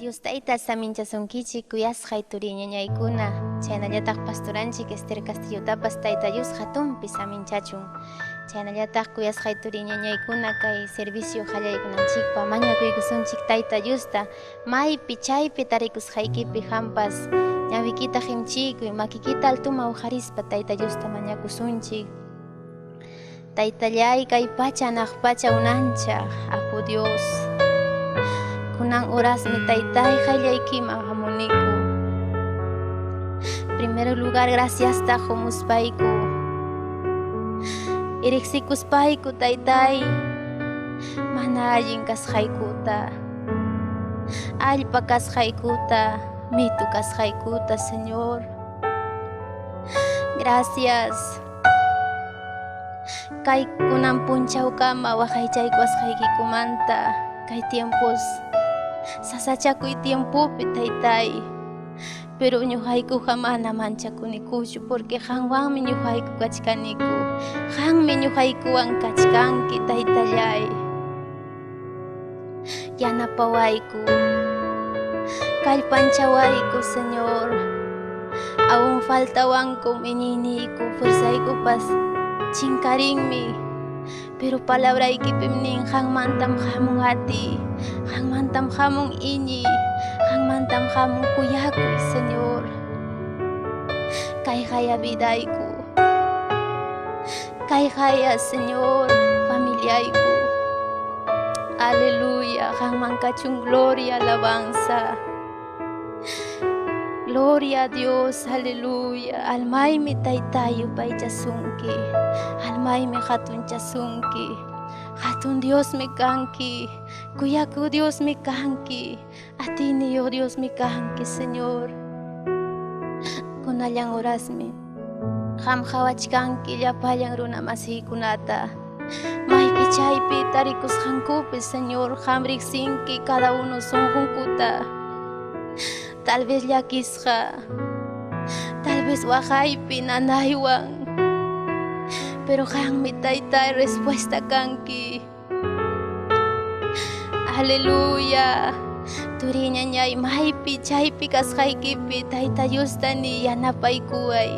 Dios taita saminchasunkichik kuyasqay turi ñañaykuna chaynallataq pastoranchik Ester Castillotapas tayta Dios hatunpi saminchachun chaynallataq kuyasqay turi ñañaykuna kay servicio qallaykunanchikpa mañakuykusunchik tayta Diosta maypi chaypi tarikusqaykipi hampas ñawikita qhimchikuy makikita altuma uharispa tayta Diosta mañakusunchik taytallay kay pachanaq pacha unanchaq apu Dios kunan urasmi taytay qayllaykiman hamuniku primero lugar gracias ta humuspayku iriqsikuspayku taytay mana allin kasqaykuta allpa kasqaykuta mitu kasqaykuta Señor gracias kay kunan punchawkama waqaychayku asqaykikumanta kay tiempos sasachakuy tiempopi taytay pero ñuqaykuqa mana manchakunikuchu porque qanwanmi ñuqayku kachkaniku qanmi ñuqaykuwan kachkanki taytallay yanapawayku kallpanchawayku Señor aún faltawanku iñiyniku fuerzaykupas chinkarinmi pero palabraykipim nin qanmantam hamun ati qanmantam hamun iñi qanmantam hamun kuyakuy Señor kay haya vidayku kay haya Señor familiayku aleluya qanman kachun gloria alabanza gloria a Dios aleluya almaymi taytayu paychasunki almaymi hatunchasunki hatun Dios mi kanki kuyaku Dios mi kanki atini yo Dios mi kanki Señor kunallan urasmi qam qhawachkanki llapallan runa masiykunata maypi chaypi tarikusqankupi Señor qam riqsinki cada uno sunqunkuta tal vez llakisqa tal vez waqaypi nanaywan pero qanmi taytay respuesta kanki aleluya turi ñañay maypi chaypi kasqaykipi tayta Diostani yanapaykuway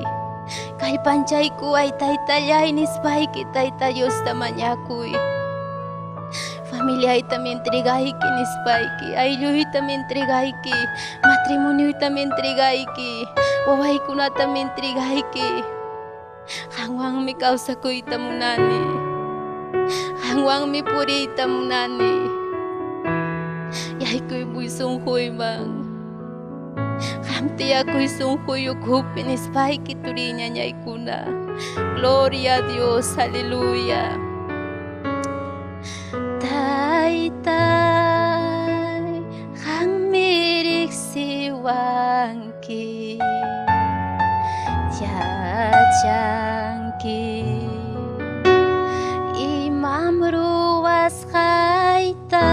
kallpanchaykuway taytallay nispayki tayta Diosta mañakuy familiaytami entregayki nispayki aylluytami entregayki matrimoniuytami entregayki wawaykunatami entregayki qanwanmi kawsakuyta munani qanwanmi puriyta munani yaykuypuy sunquyman qam tiyakuy sunquy ukhupi nispayki turi ñañaykuna gloria a Dios aleluya taytay qanmi riqsiwanki yachanki imam ruwasqayta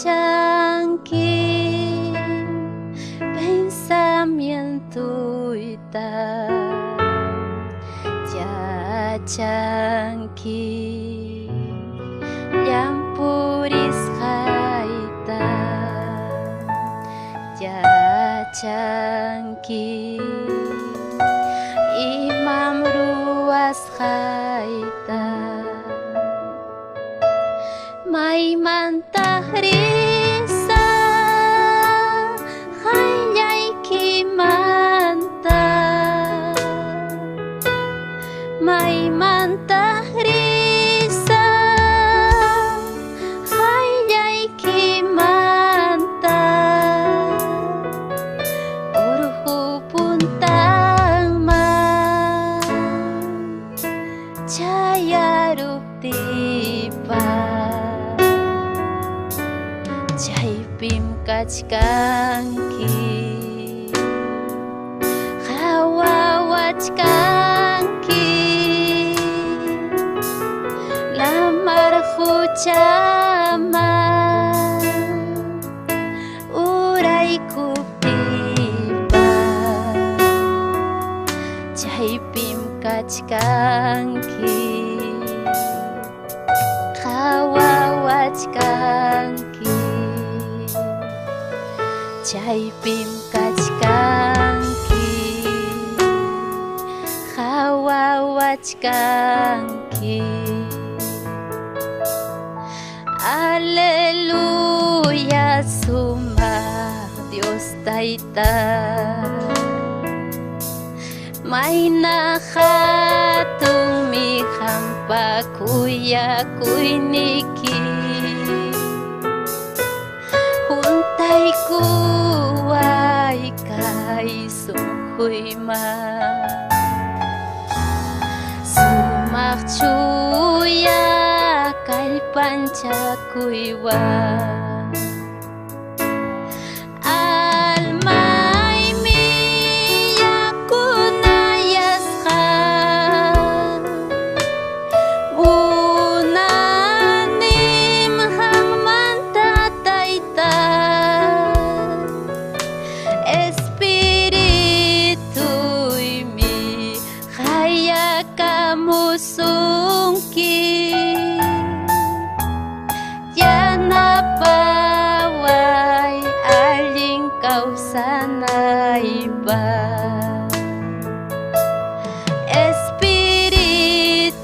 yachanki yachanki llampurisqayta yachanki imam ruwasqayta maymantaq risa hayllaykimanta maymantaq risa hayllaykimanta urhu puntanman chayaruptipas chaypim kachkanki hawawachkanki lamar huchaman uraykuptipas chaypim kachkanki hawawachkanki chaypim kachkanki hawawachkanki Aleluya sumaq Dios Tayta mayna hatunmi qampa kuyakuyniki huntaykuway kay sunquyman sumaq chuya kallpanchakuywan almaymi yakunayasqan munanim haqmanta Tayta Espirituymi hayakamusunki yanapaway allin kawsanaypaq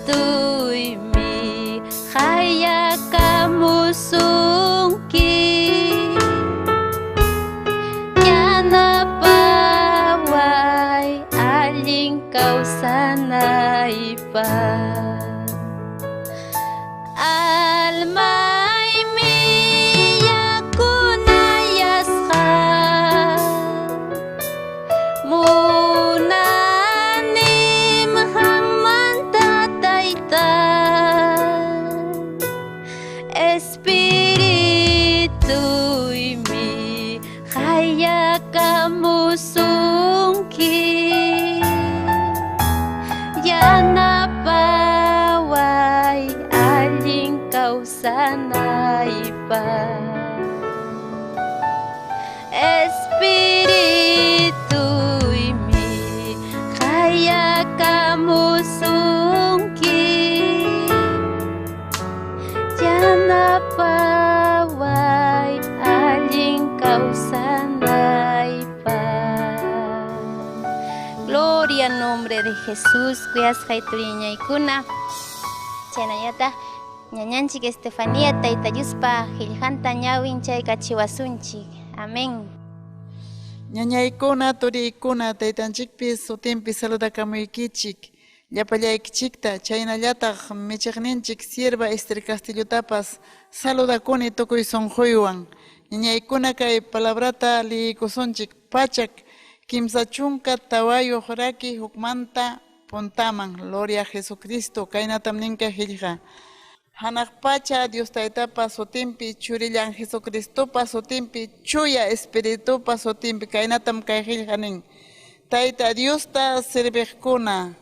Espirituymi hayakamusunki yanapaway allin kawsanaypaq almaymi yakunayasqan munanim haqmanta Tayta Espirituymi hayakamusunki yanapaway allin kawsanaypaq Espirituymi hayakamusunki yanapaway allin kawsanaypaq Gloria al nombre de Jesús kuyas hayturiñaykuna chaynañataq ñañanchik Estefanía Tayta Diospa qillqanta ñawin chaykachiwasunchik amén Ñañaykuna turiykuna taytanchikpi sutinpi saludakamunkichik llapallaykichikta chaynallataq michiqninchik sierva Ester Castillutapas saludakuni tukuy sunquywan ñañaykuna kay palabrata liyikusunchik pachak kimsa chunka tawayuq raki hukmanta puntaman Gloria a Jesucristo kaynatam ninka qillqa Hanaq pacha Dios Taytapa sutinpi churillan Jesucristopa sutinpi chuya Espiritupa sutinpi kaynatam kay qillqanin Tayta Diosta sirviqkuna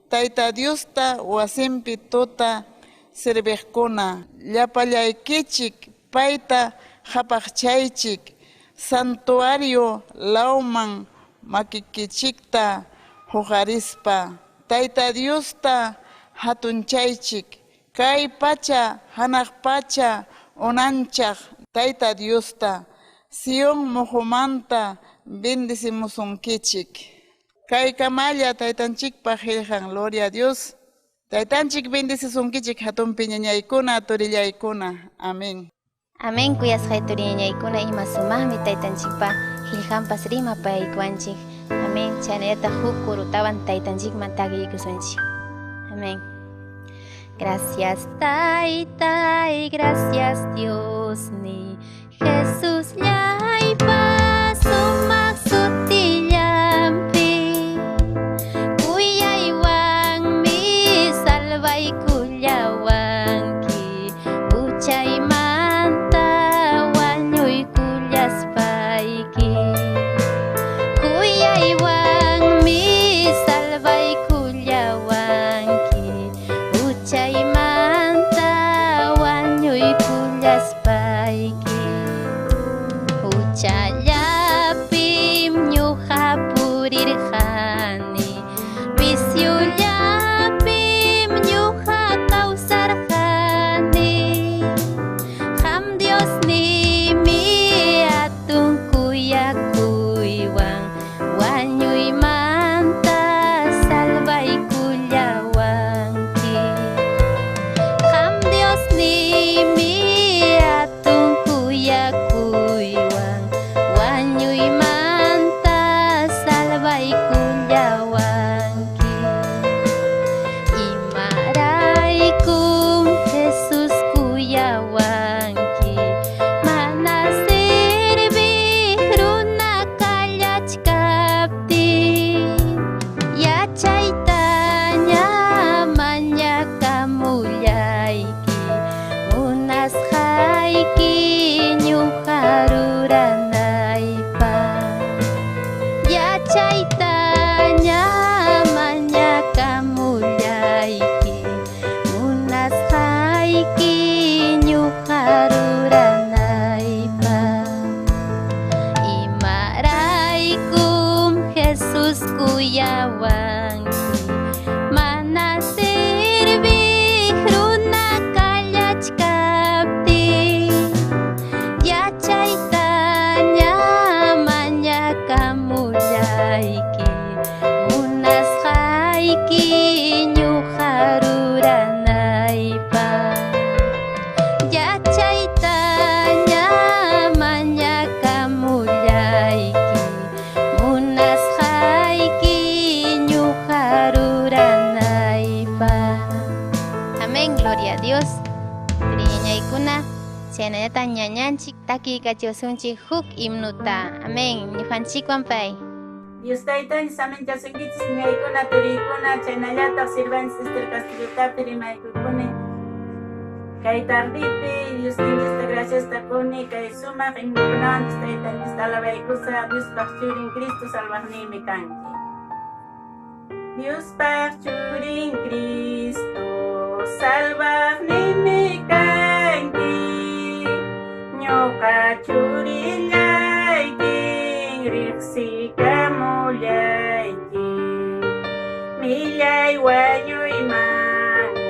Tayta Diosta wasinpi tuta sirviqkuna llapallaykichik payta hapaqchaychik santuario lauman makikichikta huqarispa Tayta Diosta hatun chaychik kay pacha hanaq pacha unanchaq Tayta Diosta Sion muhumanta bendecimusunkichik kay kamalla taytanchikpaq qillqan gloria a Dios taytanchik bendecisunkichik hatunpi ñañaykuna turillaykuna amén. Amén kuyasqay turiñañaykuna ima sumaqmi taytanchikpa qillqanpas rimapaykuanchik. Amén chaynallataq huk kurutawan taytanchikman takiykuysunchik. Amén. Gracias Taytay, gracias Dios ni Jesús llaipa sumaq sutillampi kuyaywanmi salvaykullawanki uchaymanta wañuykullaspayki kuyaywanmi salvaykullawanki uchaymanta wañuykullaspayki uchallapim ñuqa purirqani visiullapim ñuqa kawsarqani qam Diosnimi atun kuyakuywan wañuymanta salvaykullawanki qam Diosnimi atun kuyakuywan wañuymanta salvaykullawanki imaraykum Jesus kuyawanki mana sirbiq runa kallachkaptin yachaytaña mañakamullayki munasqayki ñuqa ruranaypaq yachaytaña mañakamullayki munasqayki ñuqa ruranaypaq imaraykum Jesus kuyawanki mana sirbiq runa kallachkaptin yachaytaña mañakamullayki munasqayki ñuqa ruranaypaq yachaytaña mañakamullayki munasqayki ñuqa ruranaypaq. Amén, gloria a Dios. Turiñañaykuna chaynallataq ñañanchik takiykachiyusunchik huk himnuta. Amén. Ñuqanchikwan pay. Dios Taytanchik samanchasunkichis ñaykuna turiykuna chaynallataq sirvanchis Ester Castillutapi rimaykuykuni kay tardipi Diosninchista graciasta kuni kay sumaq himnukunawanchis Taytanchista alabaykusa Diospaq churin Cristo salvaqniymi kanki Diospaq churin Cristo salvaqniymi kanki ñuqa churillaykin riqsikamullayki millay wañuymani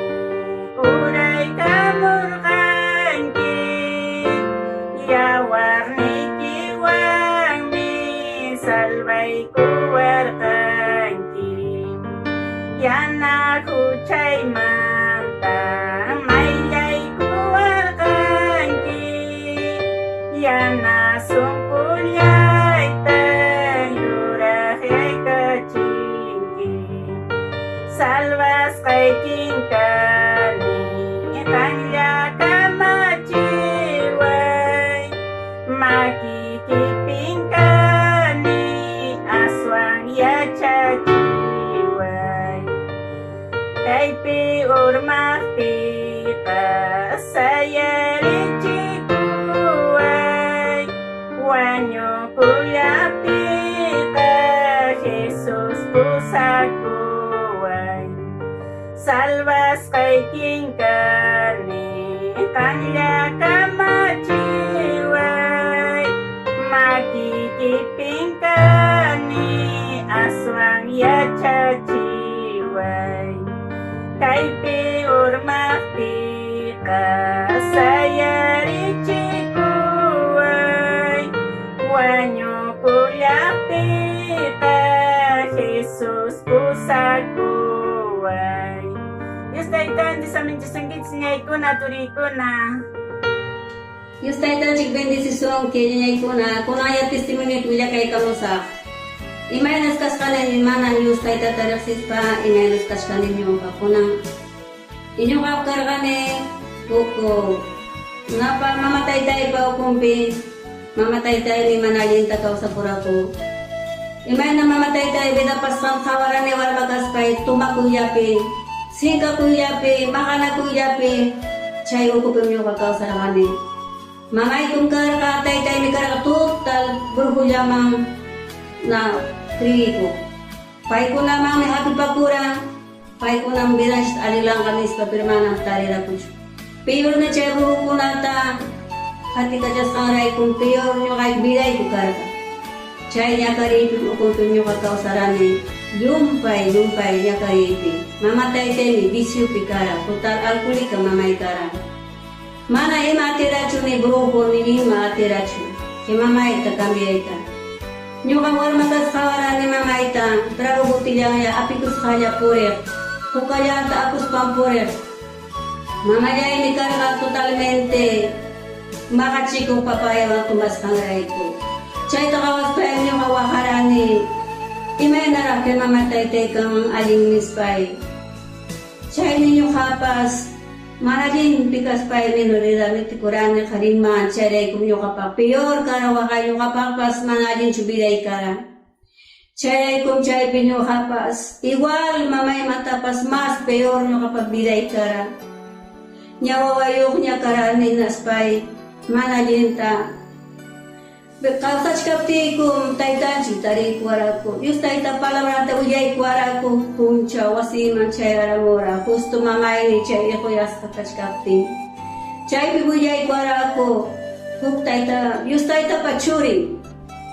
uraykamurqanki yawarnikiwanmi salvaykuwarqanki yana huchaymanta mayllaykuwarqanki yana sunqullayta yurajaykachinki salvasqaykinkani qanllakamachiway makikipinkani aswan yachachiway kaypi urmaqpiqa sayarichikuway wañukullapiqa Jesus pusakuway salvasqaykinkani qanllakamachiway makikipinkani aswan yachachiway kaypi kaitan sa amin Diyos niya ikuna turikuna. Dios taita chik bendición que niya ikuna kunaya testimonio tuya kay kamusa. Imaynas kaskana ni mana Dios taita taraksis pa imaynas kaskana niyo pa kunang inyo ka kargane kuko napa mamatay tayo pa ukumpi mamatay tayo ni manalin takaw sa purako. Imay na mamatay tayo beda pasang kawaran ni wala magaspay tumakuyapi singka kuyapi makana kuyapi chay ukupim yung kakaw sa rakani. Mamay kung karatay tayo may karatotal burhulyamang na kriko. Pay ko namang may happy pakura pay ko nang binas alilang kamis papirmanang tarira po. Piyor na chay buho ko nata hati ka dyan sa ray kung piyor nyo kahit biday ko karata. Chay niya karipin o kung nyo kakaw sa rani. Yumpay niya karipin. Mamatay tayo ni bisyo pikara. Total alkulik ka mamay kara. Mana ima atirachu ni brujo ni ima atirachu. Ki mamay ta kambiyaita. Nyo ka war matas kawara ni mamayta. Trago butilyang ya apikus kaya purer. Kukaya ta apus pampurer. Mamaya ini karga totalmente. Makachiko papaya wa tumas kangray ko. Chay takawas pa inyo kawakarani. Imay narap kay mamatay tayo kang aling mispay. Chay ninyo kapas. Managing pikas pa yung minurida kurang kariman. Chay ray kumyo kapak. Piyor karawa kayo kapapas managing subiday kara. Chay kum chay pinyo kapas. Igual mamay matapas mas piyor nyo kapag biday kara. Nyawawayok niya karani naspay. Managing ta. Kausach kapti kum taitan chitari kuarako. Yus taita palabra ta uyay kuarako puncha wasiman chay aramora. Justo mamay ni chay ekoyas kakach kapti. Chay pibuyay kuarako. Huk taita yus taita pachuri.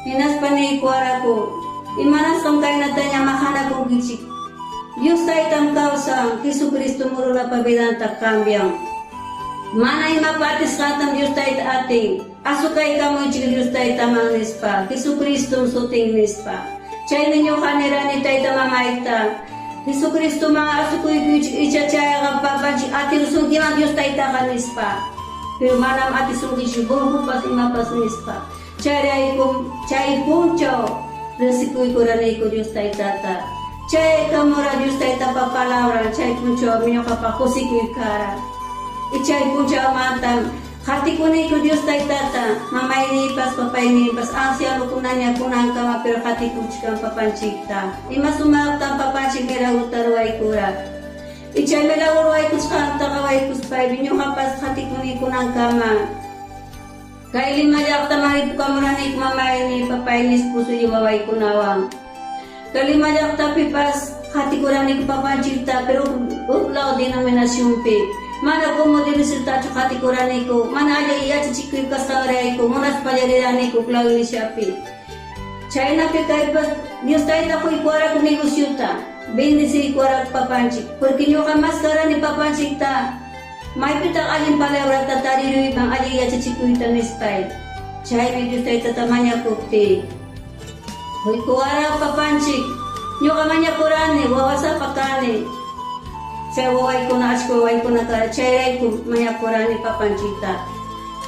Inas pani kuarako. Imanas kong kay natanya makana kong gichik. Yus taitam kausang Kisu Kristo murula pabidanta kambyang. Mana imapatis katam Diyos tayo ating. Asukay kamo yung Diyos tayo tamang nispa. Kisu Kristo suting nispa. Chay ninyo kanira ni tayo tamamaita. Kisu Kristo mga asukoy ichachaya ka papansi. Ati usugi ang Diyos tayo takan nispa. Pero manam ati sugi siya. Buho pas imapas nispa. Chay kong chow. Resikoy ko ranay ko Diyos tayo tata. Chay kamura Diyos tayo tapapalawran. Chay kong chow. Minyo kapakusikoy kara. Ichay po siya matang. Hati ko na iko Diyos tayo tata. Mamay nipas, papay nipas. Ang siya lukunan niya kunang kama pero hati ko siya papanchikta. Ima sumakta papanchik mera utarway kura. Ichay mera urway kus kanta kaway kus pay. Binyo kapas hati ko na kunang kama. Kailin mayak tamari po kamura na iko mamay ni papay nis puso iwaway kunawang. Kailin mayak tapipas hati ko na iko papanchikta pero uplaw din ang menasyumpi. Mana ko mo din resulta chukati kurani ko mana aja iya chichikui kasaray ko munas pajarirani ko klaw ni siapi China pe kai pas Dios tayo na ko ikuara ko negosyuta bendisi ikuara papanchik porque nyo ka maskara ni papanchik ta may pitang alin palabra tatariru ibang ali iya chichikui ta ni style China Dios tayo tatamanya kupti ko ikuara papanchik nyo ka manya kurani wawasa pakane Saya waway ko na asko waway ko na kara chay ko maya kurani papanchita.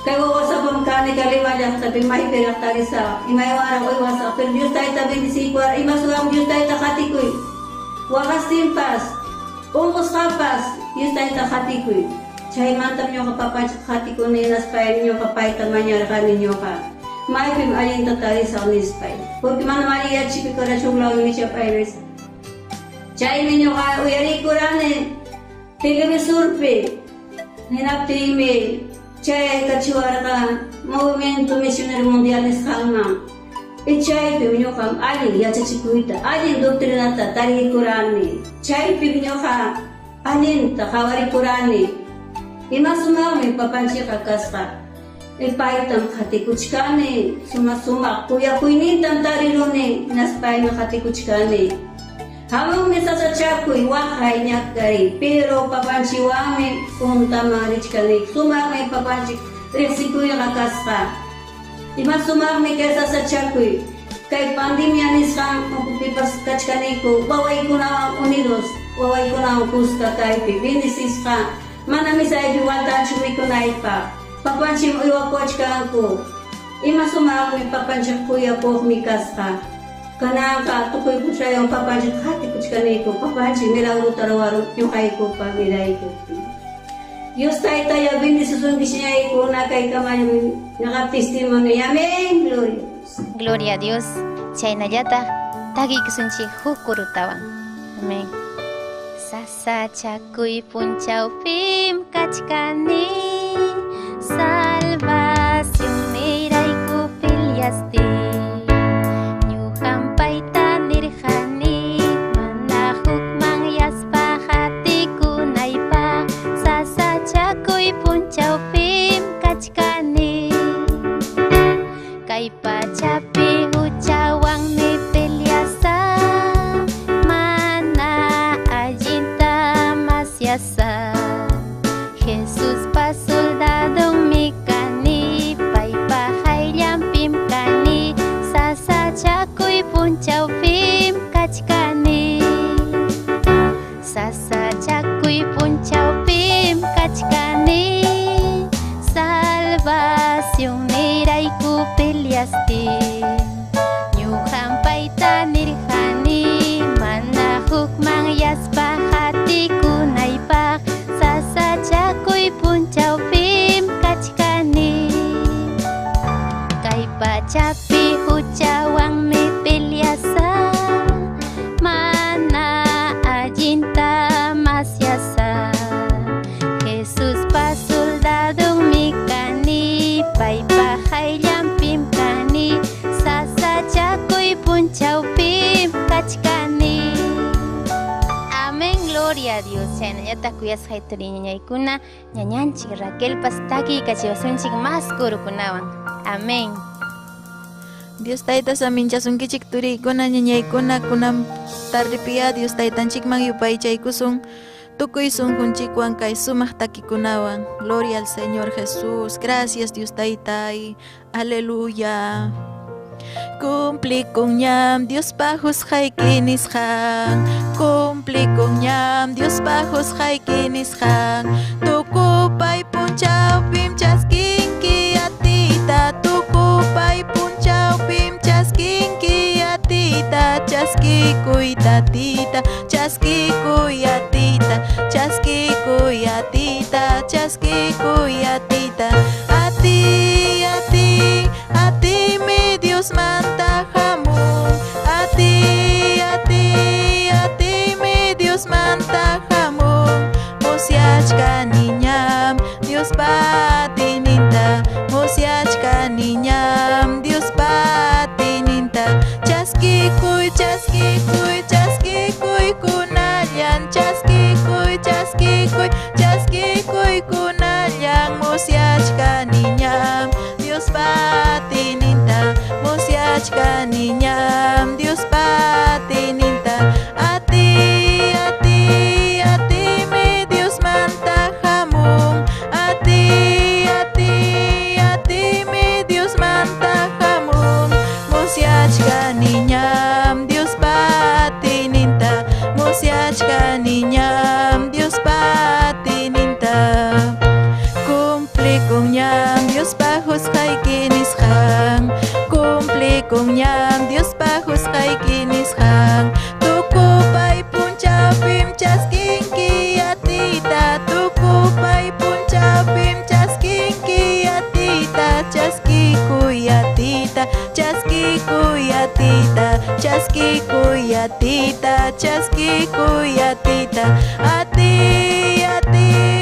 Kay wawasa pamkani kalimaya tabi may perak tarisa. Imay warang oy wasa pero Diyos tayo tabi ni sikwar. Imasuam Diyos tayo takati ko'y. Wakas timpas. Ungkos kapas. Diyos tayo takati ko'y. Chay mantam nyo kapapanchit kati ko na inaspay nyo kapay tamanya rakanin nyo ka. May pim alin tatarisa ko nispay. Porque manamaliya chipi ko na chunglaw ni siya pairis. Chay ninyo ka uyari kurane. Tinggal survei, hinap email, chay kacuara ka movimento missionário mundial sekarang. Chay pinyo kam ali ya cicikuita, ali doktrinata tari Qurani. Chay pinyo ka alin takawari Qurani. Imasuma may papansi kakaspa. Ipaitam katikuchkani, suma kuya kuinitam tari rone naspay na katikuchkani. Hamong mesa sa chakoy wakay nyakay pero papansiwami punta marich kalik sumamay papansi resikoy nakaspa ima sumamay kesa sa chakoy kay pandemya ni sang mapupipas kachkaniko baway ko na unidos wawaykuna kusta kaypi bendisisqa mana misaypi waltanchik mikunaypaq papanchik uywakuachkanku ima sumaqmi papanchik kuyakuqmi kasqa kananqa tukuy pushayan papanchik qhatikuchkaniku papanchik milagruta ruwaru ñuqaykupa miraykupi Dios taytaya bendicisunkichñaykuna kay kamañmi ñuqa testimonio amén Gloria a Dios. Chaynallataq takiyksunchik huk kurutawan. Amén. Sasa chakuy punchawpim kachkani salvación mirayku pilyasti ñuqan payta nirqani mana hukman yaspa hatikunaypaq sasa chakuy punchawpim kachkani kay pachapi huchawanmi pelyasa mana allinta masyasa Jesus pa soldadonmi kani paypa hayllanpim kani sasa chakuy punchawpim kachkani sasa chakuy punchawpim kachkani salvación nirayku pilyasti ñuqan payta nirqani mana hukman yaspa hatikunaypaq sasa chakuy punchawpim kachkani kay pachapi huchawanmi pilyasa mana allinta masyasa Jesus pa soldadonmi kani paypa hayllanpim kani sasa chakuy punchawpim kachkani Amén, gloria a Dios. Chaynallataq kuyasqayturi ñañaykuna ñañanchik Raquelpas takiykachikasunchik mas kurukunawan. Amén. Dios tayta saminchasunkichik turiykuna ñañaykuna kunan tarripiya Dios taytanchikman yupaychaykusun tukuy sunqunchikwan kay sumaq takikunawan. Gloria al Señor Jesús. Gracias Dios taytay. Aleluya. Cumpli con ñam Dios bajos jaikinis han. Cumpli con ñam Dios bajos jaikinis han. Tukupay punchaw pim chaskinki atita. Tukupay punchaw pim chaskinki atita. Chaskikuy tatita. Chaskikuy atita. Chaskikuy atita. Chaskikuy atita. Ati, ati, ati mi Dios manta jamón. Ati, ati, ati mi Dios manta jamón. Mosiachka niñam Dios patininta. Mosiachka niñam Dios patininta. Chaskikuy, chaskikuy, chaskikuy kunayan. Chaskikuy, chaskikuy, chaskikuy kunayan. Mosiachka niñam Dios patininta. Mosiachka niñam Dios patininta. Ati, ati, ati mi Dios manta jamón. Ati, ati, ati mi Dios manta jamón. Mosiachka niñam Dios patininta. Mosiachka niñam Dios patininta. Cumple con ñam Dios bajos jaikinis han. Cumple con ñam Dios bajos jaikinis han. Tukupay punchapim chaskinki atita. Tukupay punchapim chaskinki atita. Chaskikuy atita. Chaskikuy atita. Chaskikuy atita. Chaskikuy atita. Ati, ati.